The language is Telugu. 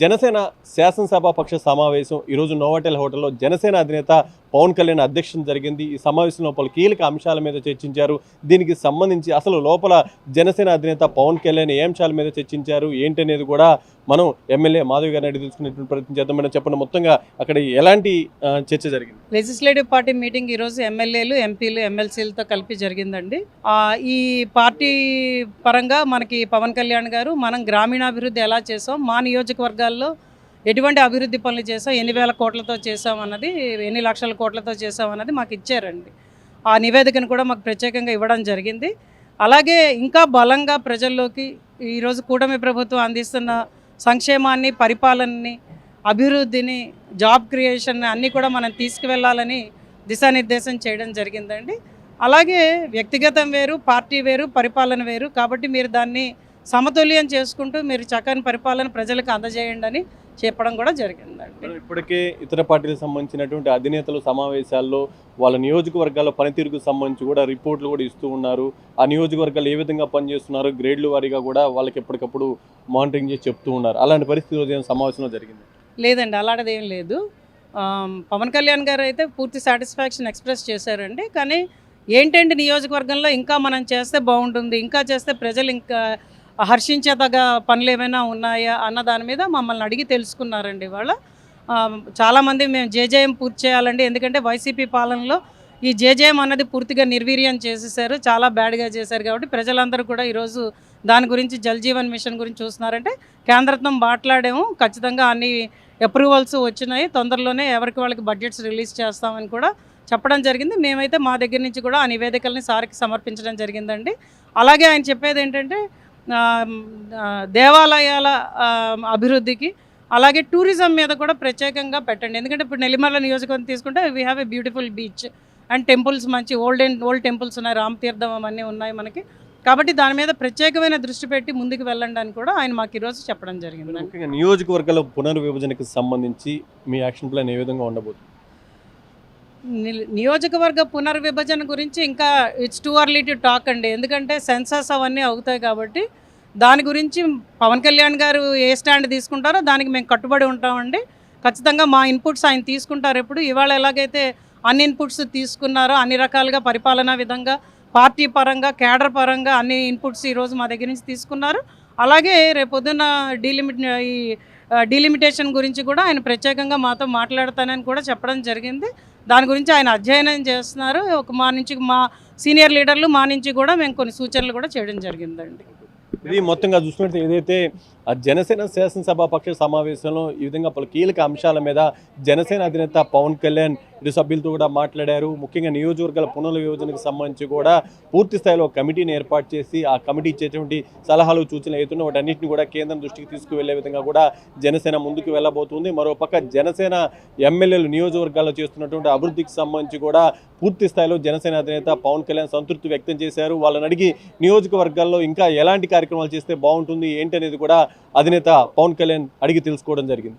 జనసేన శాసనసభాపక్ష సమావేశం ఈరోజు నోవాటెల్ హోటల్లో జనసేన అధినేత పవన్ కళ్యాణ్ అధ్యక్షత జరిగింది. ఈ సమావేశంలో పలు కీలక అంశాల మీద చర్చించారు. దీనికి సంబంధించి అసలు లోపల జనసేన అధినేత పవన్ కళ్యాణ్ ఏ అంశాల మీద చర్చించారు ఏంటనేది కూడా మనం ఎమ్మెల్యే మాధవి గారిని అడిగి తెలుసుకునేటువంటి ప్రయత్నం చేద్దాం. మేడం చెప్పండి, మొత్తంగా అక్కడ ఎలాంటి చర్చ జరిగింది? లెజిస్లేటివ్ పార్టీ మీటింగ్ ఈరోజు ఎమ్మెల్యేలు, ఎంపీలు, ఎమ్మెల్సీలతో కలిపి జరిగిందండి. ఈ పార్టీ పరంగా మనకి పవన్ కళ్యాణ్ గారు మనం గ్రామీణాభివృద్ధి ఎలా చేసాం, మా నియోజకవర్గాల్లో ఎటువంటి అభివృద్ధి పనులు చేసాం, ఎన్ని వేల కోట్లతో చేసామన్నది, ఎన్ని లక్షల కోట్లతో చేసామన్నది మాకు ఇచ్చారండి. ఆ నివేదికను కూడా మాకు ప్రత్యేకంగా ఇవ్వడం జరిగింది. అలాగే ఇంకా బలంగా ప్రజల్లోకి ఈరోజు కూటమి ప్రభుత్వం అందిస్తున్న సంక్షేమాన్ని, పరిపాలనని, అభివృద్ధిని, జాబ్ క్రియేషన్ అన్నీ కూడా మనం తీసుకువెళ్ళాలని దిశానిర్దేశం చేయడం జరిగిందండి. అలాగే వ్యక్తిగతం వేరు, పార్టీ వేరు, పరిపాలన వేరు. కాబట్టి మీరు దాన్ని సమతుల్యం చేసుకుంటూ మీరు చక్కని పరిపాలన ప్రజలకు అందజేయండి అని చెప్పడం కూడా జరిగిందండి. ఇప్పటికే ఇతర పార్టీలకు సంబంధించినటువంటి అధినేతలు సమావేశాల్లో వాళ్ళ నియోజకవర్గాల పనితీరుకు సంబంధించి కూడా రిపోర్ట్లు కూడా ఇస్తూ ఉన్నారు. ఆ నియోజకవర్గాలు ఏ విధంగా పనిచేస్తున్నారు, గ్రేడ్ల వారీగా కూడా వాళ్ళకి ఎప్పటికప్పుడు మానిటరింగ్ చేసి చెప్తూ ఉన్నారు. అలాంటి పరిస్థితి రోజు సమావేశంలో జరిగింది? లేదండి, అలాంటిది ఏం లేదు. పవన్ కళ్యాణ్ గారు అయితే పూర్తి సాటిస్ఫాక్షన్ ఎక్స్ప్రెస్ చేశారండి. కానీ ఏంటంటే నియోజకవర్గంలో ఇంకా మనం చేస్తే బాగుంటుంది, ఇంకా చేస్తే ప్రజలు ఇంకా హర్షించేదగ్గ పనులు ఏమైనా ఉన్నాయా అన్న దాని మీద మమ్మల్ని అడిగి తెలుసుకున్నారండి. వాళ్ళ చాలామంది మేము జేజేఎం పూర్తి చేయాలండి, ఎందుకంటే వైసీపీ పాలనలో ఈ జేజేఎం అన్నది పూర్తిగా నిర్వీర్యం చేసేసారు, చాలా బ్యాడ్గా చేశారు. కాబట్టి ప్రజలందరూ కూడా ఈరోజు దాని గురించి జల్ జీవన్ మిషన్ గురించి చూస్తున్నారంటే కేంద్రంతో మాట్లాడాము, ఖచ్చితంగా అన్ని అప్రూవల్స్ వచ్చినాయి, తొందరలోనే ఎవరికి వాళ్ళకి బడ్జెట్స్ రిలీజ్ చేస్తామని కూడా చెప్పడం జరిగింది. మేమైతే మా దగ్గర నుంచి కూడా ఆ నివేదికల్ని సార్కి సమర్పించడం జరిగిందండి. అలాగే ఆయన చెప్పేది ఏంటంటే దేవాలయాల అభివృద్ధికి, అలాగే టూరిజం మీద కూడా ప్రత్యేకంగా పెట్టండి. ఎందుకంటే ఇప్పుడు నెల్లిమర్ల నియోజకవర్గం తీసుకుంటే we have a beautiful beach and temples, మంచి ఓల్డ్ టెంపుల్స్ ఉన్నాయి, రామతీర్థం అవన్నీ ఉన్నాయి మనకి. కాబట్టి దాని మీద ప్రత్యేకమైన దృష్టి పెట్టి ముందుకు వెళ్ళండి అని కూడా ఆయన మాకు ఈరోజు చెప్పడం జరిగింది. ముఖ్యంగా నియోజకవర్గాల పునర్విభజనకు సంబంధించి మీ యాక్షన్ ప్లాన్ ఏ విధంగా ఉండబోతుంది? నియోజకవర్గ పునర్విభజన గురించి ఇంకా it's too early to talk అండి. ఎందుకంటే సెన్సస్ అవన్నీ అవుతాయి కాబట్టి దాని గురించి పవన్ కళ్యాణ్ గారు ఏ స్టాండ్ తీసుకుంటారో దానికి మేము కట్టుబడి ఉంటామండి. ఖచ్చితంగా మా ఇన్పుట్స్ ఆయన తీసుకుంటారు. ఎప్పుడు ఇవాళ ఎలాగైతే అన్ని ఇన్పుట్స్ తీసుకున్నారో అన్ని రకాలుగా పరిపాలనా విధంగా, పార్టీ పరంగా, కేడర్ పరంగా అన్ని ఇన్పుట్స్ ఈరోజు మా దగ్గర నుంచి తీసుకున్నారు. అలాగే రేపొద్దున డీలిమిటేషన్ గురించి కూడా ఆయన ప్రత్యేకంగా మాతో మాట్లాడతానని కూడా చెప్పడం జరిగింది. దాని గురించి ఆయన అధ్యయనం చేస్తున్నారు. మా సీనియర్ లీడర్లు మా నుంచి కూడా మేము కొన్ని సూచనలు కూడా చేయడం జరిగిందండి. ఇది మొత్తంగా చూసుకుంటే ఏదైతే జనసేన శాసనసభాపక్ష సమావేశంలో ఈ విధంగా పలు కీలక అంశాల మీద జనసేన అధినేత పవన్ కళ్యాణ్ ఇరు సభ్యులతో కూడా మాట్లాడారు. ముఖ్యంగా నియోజకవర్గాల పునర్విభజనకు సంబంధించి కూడా పూర్తి స్థాయిలో కమిటీని ఏర్పాటు చేసి ఆ కమిటీ ఇచ్చేటువంటి సలహాలు, సూచనలు అవుతున్నాయి వాటన్నిటిని కూడా కేంద్రం దృష్టికి తీసుకువెళ్లే విధంగా కూడా జనసేన ముందుకు వెళ్ళబోతుంది. మరోపక్క జనసేన ఎమ్మెల్యేలు నియోజకవర్గాల్లో చేస్తున్నటువంటి అభివృద్ధికి సంబంధించి కూడా పూర్తి స్థాయిలో జనసేన అధినేత పవన్ కళ్యాణ్ సంతృప్తి వ్యక్తం చేశారు. వాళ్ళని అడిగి నియోజకవర్గాల్లో ఇంకా ఎలాంటి కార్యక్రమాలు చేస్తే బాగుంటుంది ఏంటి అనేది కూడా అధినేత పవన్ కళ్యాణ్ అడిగి తెలుసుకోవడం జరిగింది.